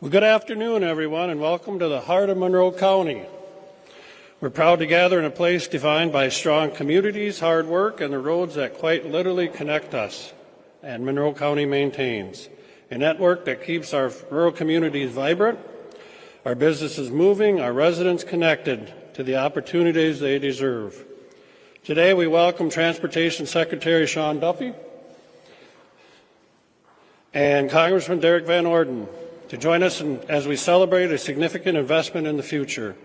Well, good afternoon, everyone, and welcome to the heart of Monroe County. We're proud to gather in a place defined by strong communities, hard work, and the roads that quite literally connect us, and Monroe County maintains. A network that keeps our rural communities vibrant, our businesses moving, our residents connected to the opportunities they deserve. Today, we welcome Transportation Secretary Sean Duffy and Congressman Derek Van Orden to join us as we celebrate a significant investment in the future.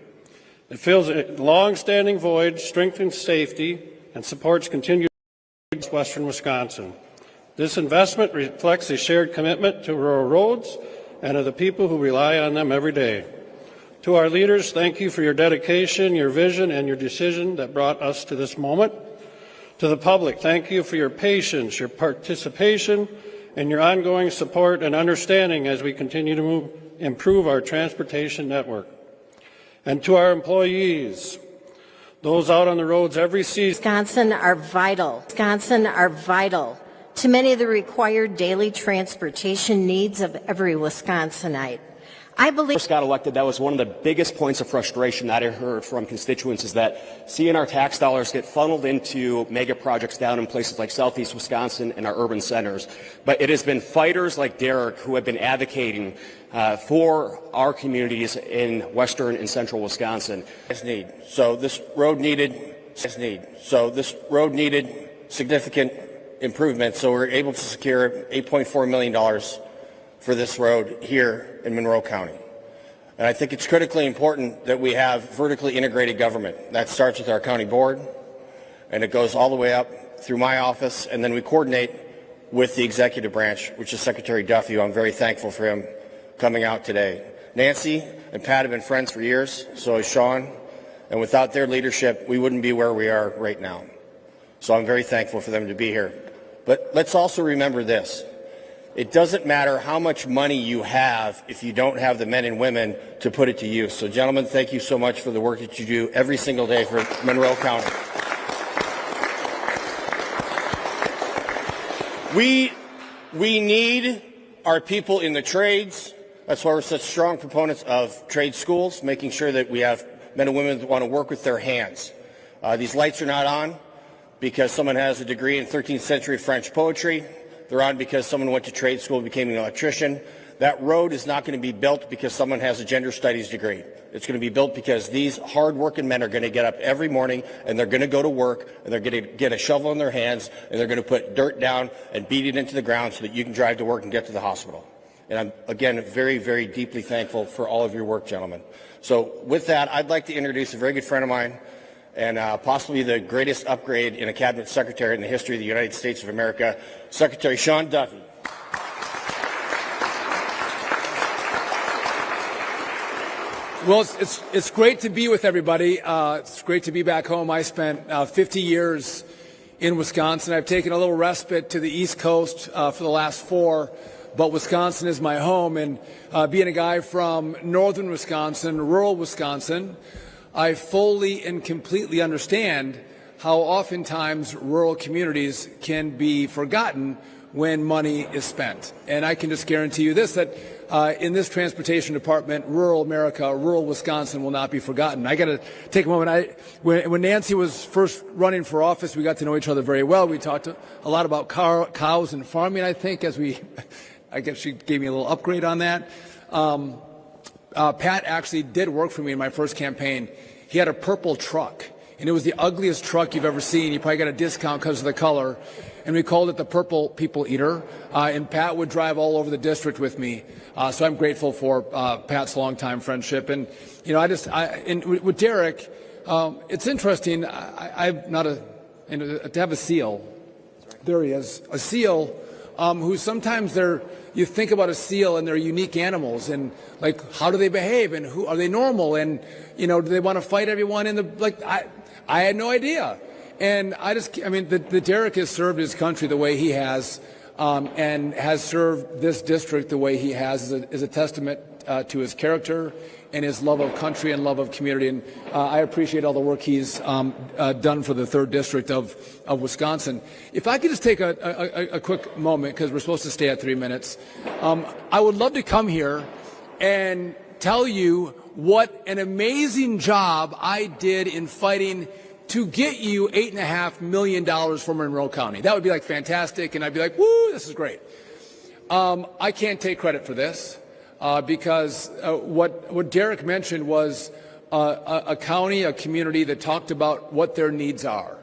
It fills a long-standing void, strengthens safety, and supports continued western Wisconsin. This investment reflects a shared commitment to rural roads and to the people who rely on them every day. To our leaders, thank you for your dedication, your vision, and your decision that brought us to this moment. To the public, thank you for your patience, your participation, and your ongoing support and understanding as we continue to improve our transportation network. And to our employees, those out on the roads every season. Wisconsin are vital to many of the required daily transportation needs of every Wisconsinite. I believe first got elected, that was one of the biggest points of frustration that I heard from constituents, is that seeing our tax dollars get funneled into mega projects down in places like southeast Wisconsin and our urban centers. But it has been fighters like Derek who have been advocating for our communities in western and central Wisconsin. So this road needed significant improvements, so we're able to secure $8.4 million for this road here in Monroe County. And I think it's critically important that we have vertically integrated government. That starts with our county board, and it goes all the way up through my office, and then we coordinate with the executive branch, which is Secretary Duffy, who I'm very thankful for him coming out today. Nancy and Pat have been friends for years, so is Sean, and without their leadership, we wouldn't be where we are right now. So I'm very thankful for them to be here. But let's also remember this. It doesn't matter how much money you have if you don't have the men and women to put it to use. So, gentlemen, thank you so much for the work that you do every single day for Monroe County. We need our people in the trades. That's why we're such strong proponents of trade schools, making sure that we have men and women that want to work with their hands. These lights are not on because someone has a degree in 13th century French poetry. They're on because someone went to trade school and became an electrician. That road is not going to be built because someone has a gender studies degree. It's going to be built because these hard-working men are going to get up every morning and they're going to go to work and they're going to get a shovel in their hands and they're going to put dirt down and beat it into the ground so that you can drive to work and get to the hospital. And I'm, again, very, very deeply thankful for all of your work, gentlemen. So with that, I'd like to introduce a very good friend of mine and possibly the greatest upgrade in a cabinet secretary in the history of the United States of America, Secretary Sean Duffy. Well, it's great to be with everybody. It's great to be back home. I spent 50 years in Wisconsin. I've taken a little respite to the East Coast for the last 4, but Wisconsin is my home. And being a guy from northern Wisconsin, rural Wisconsin, I fully and completely understand how oftentimes rural communities can be forgotten when money is spent. And I can just guarantee you this, that in this transportation department, rural America, rural Wisconsin will not be forgotten. I got to take a moment. When Nancy was first running for office, we got to know each other very well. We talked a lot about cows and farming, I think, I guess she gave me a little upgrade on that. Pat actually did work for me in my first campaign. He had a purple truck, and it was the ugliest truck you've ever seen. You probably got a discount because of the color. And we called it the Purple People Eater. And Pat would drive all over the district with me. So I'm grateful for Pat's longtime friendship. And, you know, and with Derek, it's interesting. I'm not to have a seal. There he is. A seal who sometimes you think about a seal and they're unique animals, and like, how do they behave, and who are they normal, and, you know, do they want to fight everyone in the, like, I had no idea. And the Derek has served his country the way he has, and has served this district the way he has is a testament to his character and his love of country and love of community. And I appreciate all the work he's done for the 3rd District of Wisconsin. If I could just take a quick moment, because we're supposed to stay at 3 minutes, I would love to come here and tell you what an amazing job I did in fighting to get you $8.5 million from Monroe County. That would be like fantastic, and I'd be like, woo, this is great. I can't take credit for this because what Derek mentioned was a county, a community that talked about what their needs are.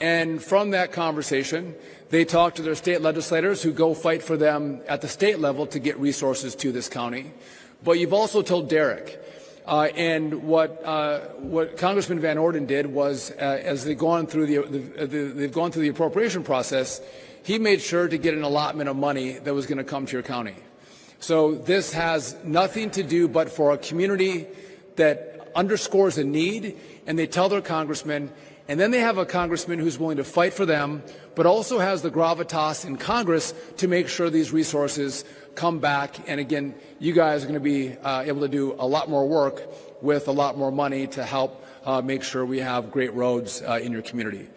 And from that conversation, they talked to their state legislators who go fight for them at the state level to get resources to this county. But you've also told Derek. And what Congressman Van Orden did was, as they've gone through the appropriation process, he made sure to get an allotment of money that was going to come to your county. So this has nothing to do but for a community that underscores a need, and they tell their congressman, and then they have a congressman who's willing to fight for them, but also has the gravitas in Congress to make sure these resources come back. And again, you guys are going to be able to do a lot more work with a lot more money to help make sure we have great roads in your community.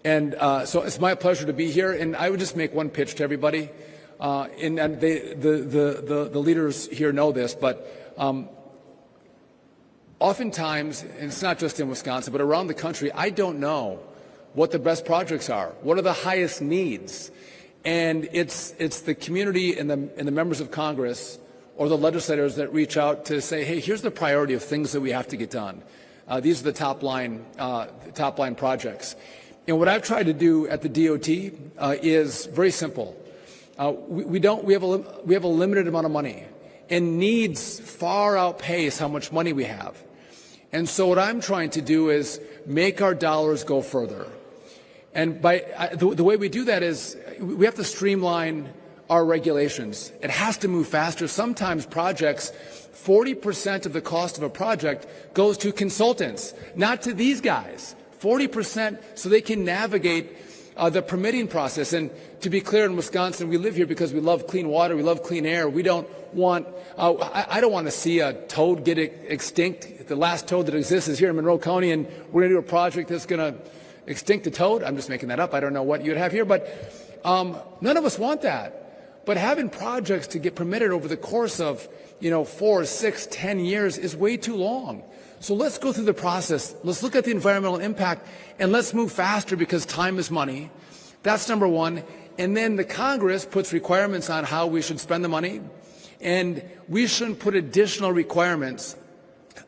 And so it's my pleasure to be here. And I would just make one pitch to everybody. And the leaders here know this, but oftentimes, and it's not just in Wisconsin, but around the country, I don't know what the best projects are. What are the highest needs? And it's the community and the members of Congress or the legislators that reach out to say, hey, here's the priority of things that we have to get done. These are the top line projects. And what I've tried to do at the DOT is very simple. We have a limited amount of money, and needs far outpace how much money we have. And so what I'm trying to do is make our dollars go further. And the way we do that is we have to streamline our regulations. It has to move faster. Sometimes projects, 40% of the cost of a project goes to consultants, not to these guys. 40% so they can navigate the permitting process. And to be clear, in Wisconsin, we live here because we love clean water, we love clean air. We don't want, I don't want to see a toad get extinct. The last toad that exists is here in Monroe County, and we're going to do a project that's going to extinct a toad. I'm just making that up. I don't know what you'd have here, but none of us want that. But having projects to get permitted over the course of, 4, 6, 10 years is way too long. So let's go through the process. Let's look at the environmental impact, and let's move faster because time is money. That's number one. And then the Congress puts requirements on how we should spend the money, and we shouldn't put additional requirements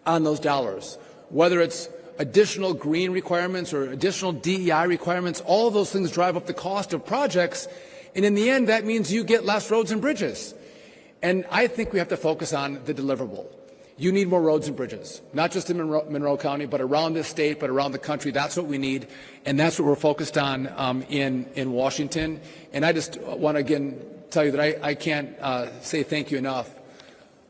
on those dollars, whether it's additional green requirements or additional DEI requirements. All of those things drive up the cost of projects, and in the end, that means you get less roads and bridges. And I think we have to focus on the deliverable. You need more roads and bridges, not just in Monroe County, but around this state, but around the country. That's what we need, and that's what we're focused on in Washington. And I just want to, again, tell you that I can't say thank you enough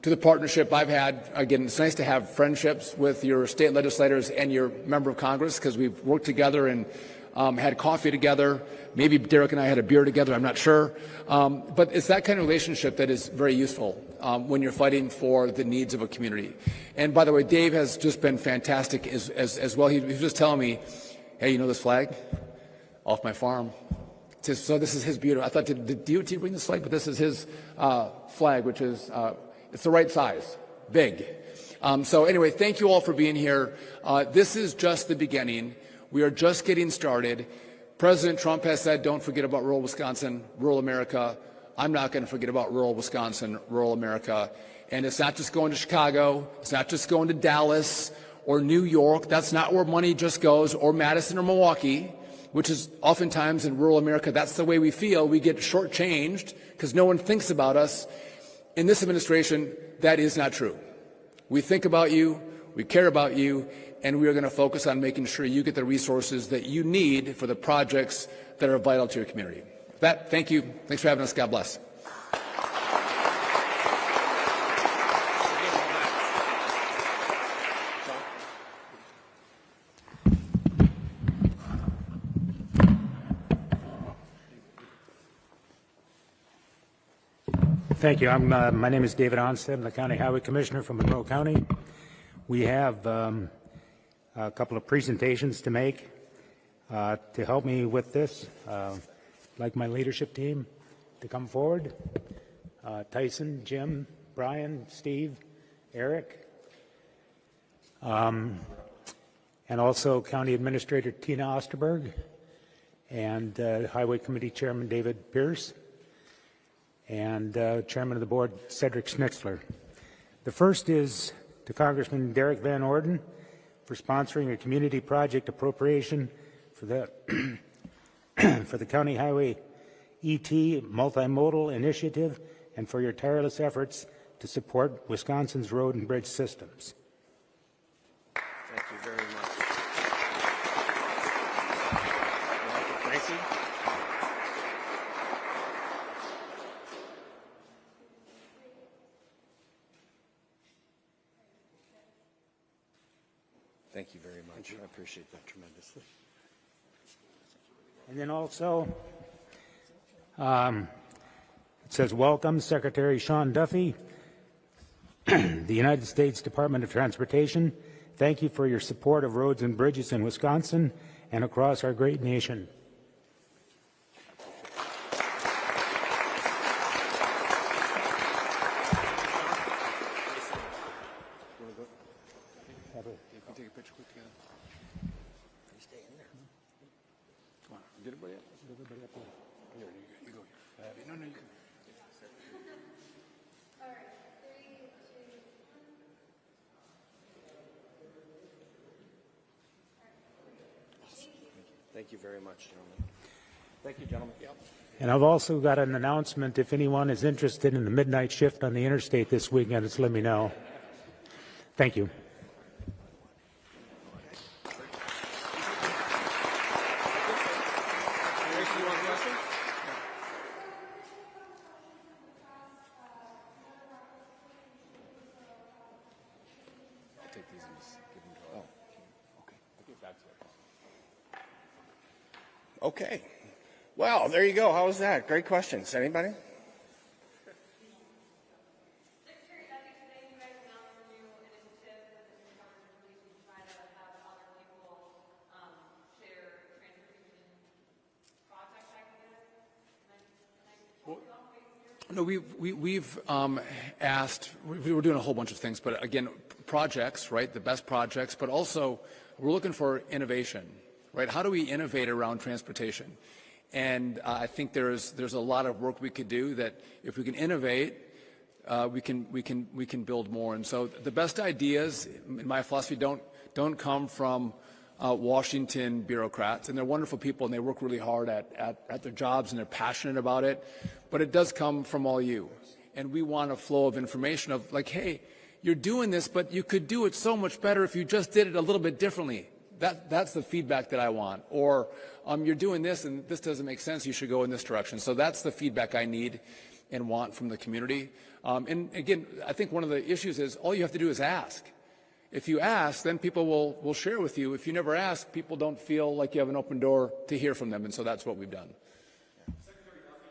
to the partnership I've had. Again, it's nice to have friendships with your state legislators and your member of Congress, because we've worked together and had coffee together. Maybe Derek and I had a beer together, I'm not sure. But it's that kind of relationship that is very useful when you're fighting for the needs of a community. And by the way, Dave has just been fantastic as well. He was just telling me, Hey, you know this flag? Off my farm. So this is his beauty. I thought, did the DOT bring this flag? But this is his flag, which is, it's the right size, big. So anyway, thank you all for being here. This is just the beginning. We are just getting started. President Trump has said, don't forget about rural Wisconsin, rural America. I'm not going to forget about rural Wisconsin, rural America. And it's not just going to Chicago. It's not just going to Dallas or New York. That's not where money just goes, or Madison or Milwaukee, which is oftentimes in rural America, that's the way we feel. We get shortchanged because no one thinks about us. In this administration, that is not true. We think about you, we care about you, and we are going to focus on making sure you get the resources that you need for the projects that are vital to your community. With that, thank you. Thanks for having us. God bless. Thank you. My name is David Onstead. I'm the County Highway Commissioner from Monroe County. We have a couple of presentations to make. To help me with this, I'd like my leadership team to come forward. Tyson, Jim, Brian, Steve, Eric, and also County Administrator Tina Osterberg and Highway Committee Chairman David Pierce, and Chairman of the Board, Cedric Schnitzler. The first is to Congressman Derek Van Orden for sponsoring a community project appropriation for the, for the County Highway ET Multimodal Initiative and for your tireless efforts to support Wisconsin's road and bridge systems. Thank you very much. Tracy? Thank you very much. I appreciate that tremendously. And then also, it says, welcome, Secretary Sean Duffy, the United States Department of Transportation. Thank you for your support of roads and bridges in Wisconsin and across our great nation. Thank you very much, gentlemen. Thank you, gentlemen. Yep. And I've also got an announcement. If anyone is interested in the midnight shift on the interstate this weekend, just let me know. Thank you. Okay. Well, there you go. How was that? Great questions. Anybody? No, we've asked, we're doing a whole bunch of things, but again, projects, right, the best projects, but also we're looking for innovation, right? How do we innovate around transportation? And I think there's a lot of work we could do that if we can innovate, we can build more. And so the best ideas, in my philosophy, don't come from Washington bureaucrats, and they're wonderful people and they work really hard at their jobs and they're passionate about it, but it does come from all you. And we want a flow of information of like, hey, you're doing this, but you could do it so much better if you just did it a little bit differently. That's the feedback that I want. Or you're doing this and this doesn't make sense, you should go in this direction. So that's the feedback I need and want from the community. And again, I think one of the issues is all you have to do is ask. If you ask, then people will share with you. If you never ask, people don't feel like you have an open door to hear from them, and so that's what we've done. Secretary Duffy,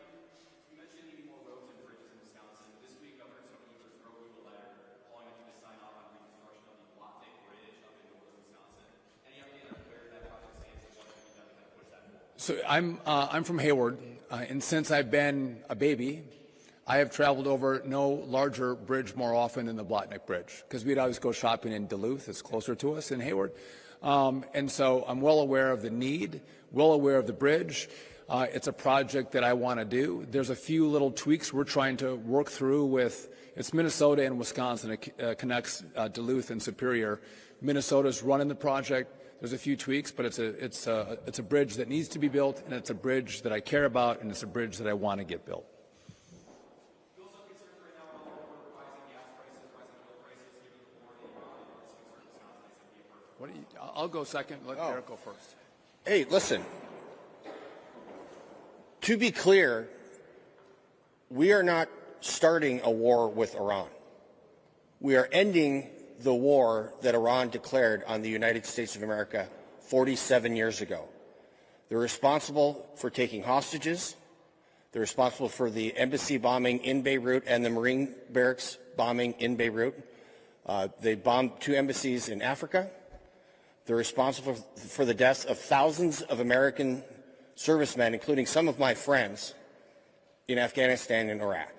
you mentioned needing more roads and bridges in Wisconsin. This week, Governor Tony Evers wrote you a letter calling on you to sign off on reconstruction of the Watt Bridge up in northern Wisconsin. Any update on where that project stands? So I'm from Hayward, and since I've been a baby, I have traveled over no larger bridge more often than the Blatnick Bridge, because we'd always go shopping in Duluth. It's closer to us in Hayward. And so I'm well aware of the need, well aware of the bridge. It's a project that I want to do. There's a few little tweaks we're trying to work through with, it's Minnesota and Wisconsin. It connects Duluth and Superior. Minnesota's running the project. There's a few tweaks, but it's a bridge that needs to be built, and it's a bridge that I care about, and it's a bridge that I want to get built. I'll go second. Let Derek go first. Hey, listen. To be clear, we are not starting a war with Iran. We are ending the war that Iran declared on the United States of America 47 years ago. They're responsible for taking hostages. They're responsible for the embassy bombing in Beirut and the Marine barracks bombing in Beirut. They bombed 2 embassies in Africa. They're responsible for the deaths of thousands of American servicemen, including some of my friends, in Afghanistan and Iraq.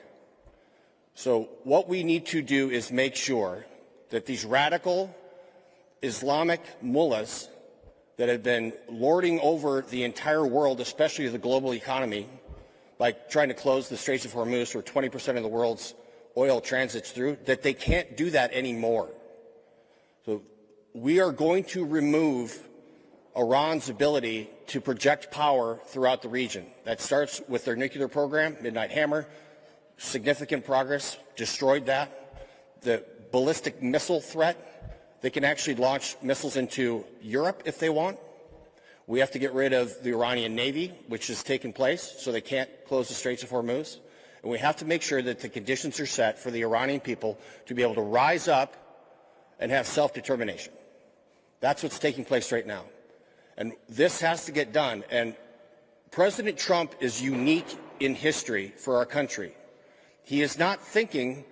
So what we need to do is make sure that these radical Islamic mullahs that have been lording over the entire world, especially the global economy, by trying to close the Straits of Hormuz, where 20% of the world's oil transits through, that they can't do that anymore. So we are going to remove Iran's ability to project power throughout the region. That starts with their nuclear program, Midnight Hammer, significant progress, destroyed that. The ballistic missile threat, they can actually launch missiles into Europe if they want. We have to get rid of the Iranian Navy, which has taken place, so they can't close the Straits of Hormuz. And we have to make sure that the conditions are set for the Iranian people to be able to rise up and have self-determination. That's what's taking place right now. And this has to get done. And President Trump is unique in history for our country. He is not thinking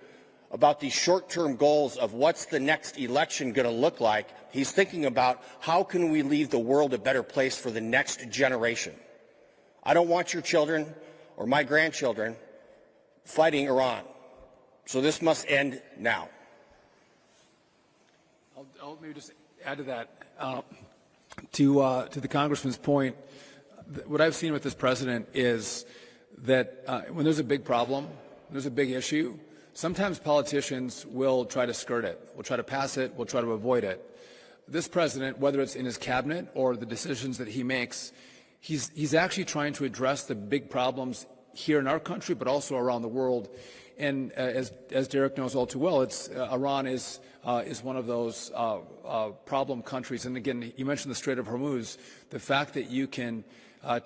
about these short-term goals of what's the next election going to look like. He's thinking about how can we leave the world a better place for the next generation. I don't want your children or my grandchildren fighting Iran. So this must end now. I'll maybe just add to that. To the Congressman's point, what I've seen with this president is that when there's a big problem, there's a big issue, sometimes politicians will try to skirt it. We'll try to pass it. We'll try to avoid it. This president, whether it's in his cabinet or the decisions that he makes, he's actually trying to address the big problems here in our country, but also around the world. And as Derek knows all too well, Iran is one of those problem countries. And again, you mentioned the Strait of Hormuz. The fact that you can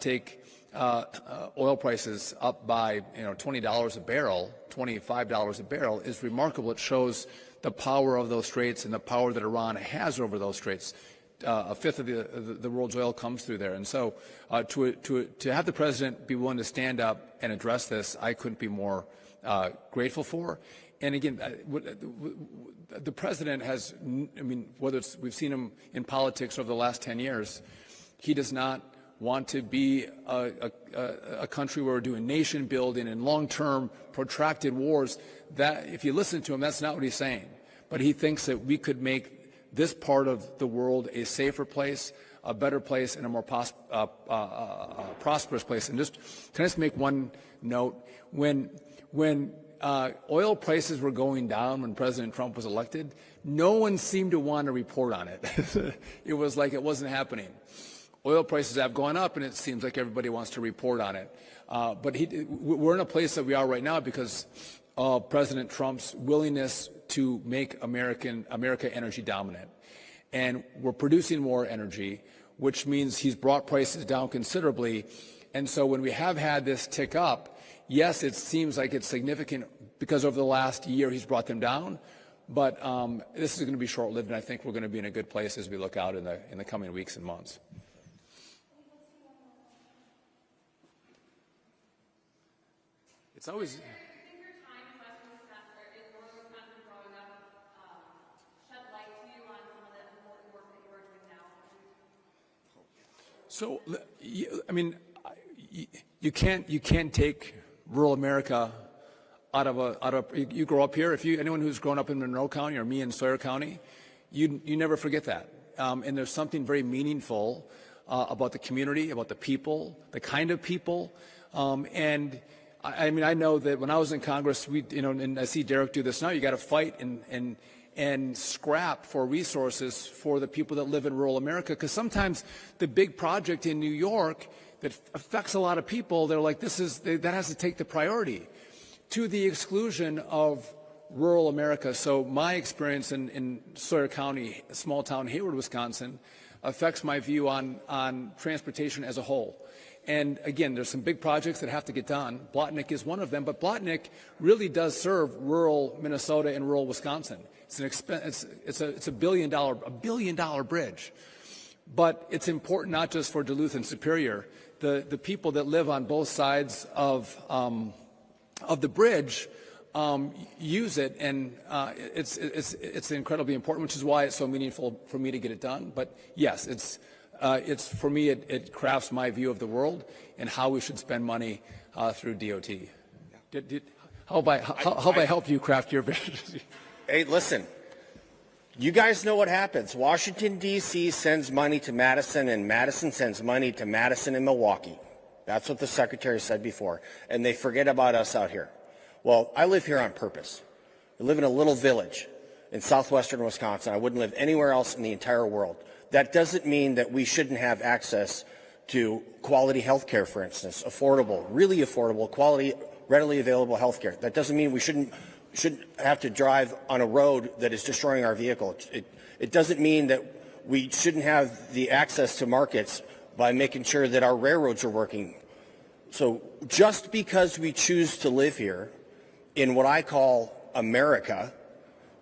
take oil prices up by $20 a barrel, $25 a barrel is remarkable. It shows the power of those straits and the power that Iran has over those straits. A fifth of the world's oil comes through there. And so to have the president be willing to stand up and address this, I couldn't be more grateful for. And again, the president has, whether we've seen him in politics over the last 10 years, he does not want to be a country where we're doing nation building and long-term protracted wars. That, if you listen to him, that's not what he's saying. But he thinks that we could make this part of the world a safer place, a better place, and a more prosperous place. And can I just make one note? When oil prices were going down when President Trump was elected, no one seemed to want to report on it. It was like it wasn't happening. Oil prices have gone up, and it seems like everybody wants to report on it. But we're in a place that we are right now because of President Trump's willingness to make America energy dominant. And we're producing more energy, which means he's brought prices down considerably. And so when we have had this tick up, yes, it seems like it's significant because over the last year he's brought them down. But this is going to be short-lived, and I think we're going to be in a good place as we look out in the coming weeks and months. It's always... So, I mean, you can't take rural America out of you grow up here. Anyone who's grown up in Monroe County or me in Sawyer County, you never forget that. And there's something very meaningful about the community, about the people, the kind of people. And I mean, I know that when I was in Congress, and I see Derek do this now, you got to fight and scrap for resources for the people that live in rural America. Because sometimes the big project in New York that affects a lot of people, they're like, that has to take the priority to the exclusion of rural America. So my experience in Sawyer County, a small town, Hayward, Wisconsin, affects my view on transportation as a whole. And again, there's some big projects that have to get done. Blotnick is one of them, but Blotnick really does serve rural Minnesota and rural Wisconsin. It's a $1 billion bridge. But it's important not just for Duluth and Superior. The people that live on both sides of the bridge use it, and it's incredibly important, which is why it's so meaningful for me to get it done. But yes, it's for me, it crafts my view of the world and how we should spend money through DOT. How have I helped you craft your vision? Hey, listen, you guys know what happens. Washington, D.C. sends money to Madison, and Madison sends money to Madison and Milwaukee. That's what the secretary said before. And they forget about us out here. Well, I live here on purpose. I live in a little village in southwestern Wisconsin. I wouldn't live anywhere else in the entire world. That doesn't mean that we shouldn't have access to quality health care, for instance, affordable, really affordable, quality, readily available health care. That doesn't mean we shouldn't have to drive on a road that is destroying our vehicle. It doesn't mean that we shouldn't have the access to markets by making sure that our railroads are working. So just because we choose to live here in what I call America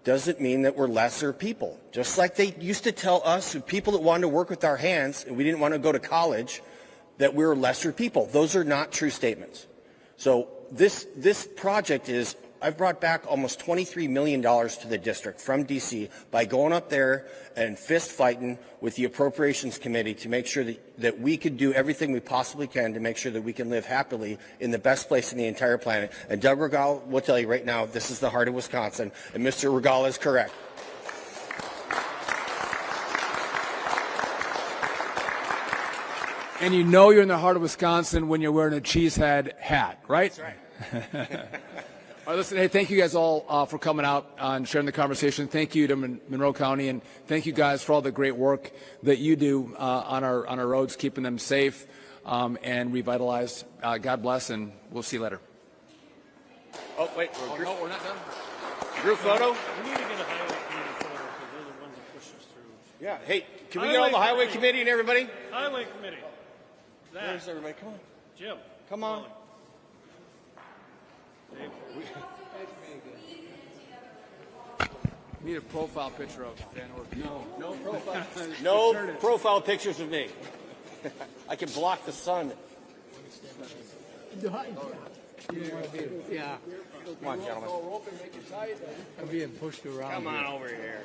doesn't mean that we're lesser people. Just like they used to tell us, people that wanted to work with our hands and we didn't want to go to college, that we were lesser people. Those are not true statements. So this project is, I've brought back almost $23 million to the district from D.C. by going up there and fist fighting with the Appropriations Committee to make sure that we could do everything we possibly can to make sure that we can live happily in the best place in the entire planet. And Doug Regal will tell you right now, this is the heart of Wisconsin, and Mr. Regal is correct. And you know you're in the heart of Wisconsin when you're wearing a cheesehead hat, right? That's right. All right, listen, hey, thank you guys all for coming out and sharing the conversation. Thank you to Monroe County, and thank you guys for all the great work that you do on our roads, keeping them safe and revitalized. God bless, and we'll see you later. Oh, wait. No, we're not done. Group photo? We need to get a highway committee photo because they're the ones that push us through. Yeah. Hey, can we get all the highway committee and everybody? Highway committee. Zach, Where's everybody? Come on. Jim. Come on. We need a profile picture of Van Orden. No profile. No profile pictures of me. I can block the sun. Yeah. Come on, gentlemen. I'm being pushed around. Come on over here.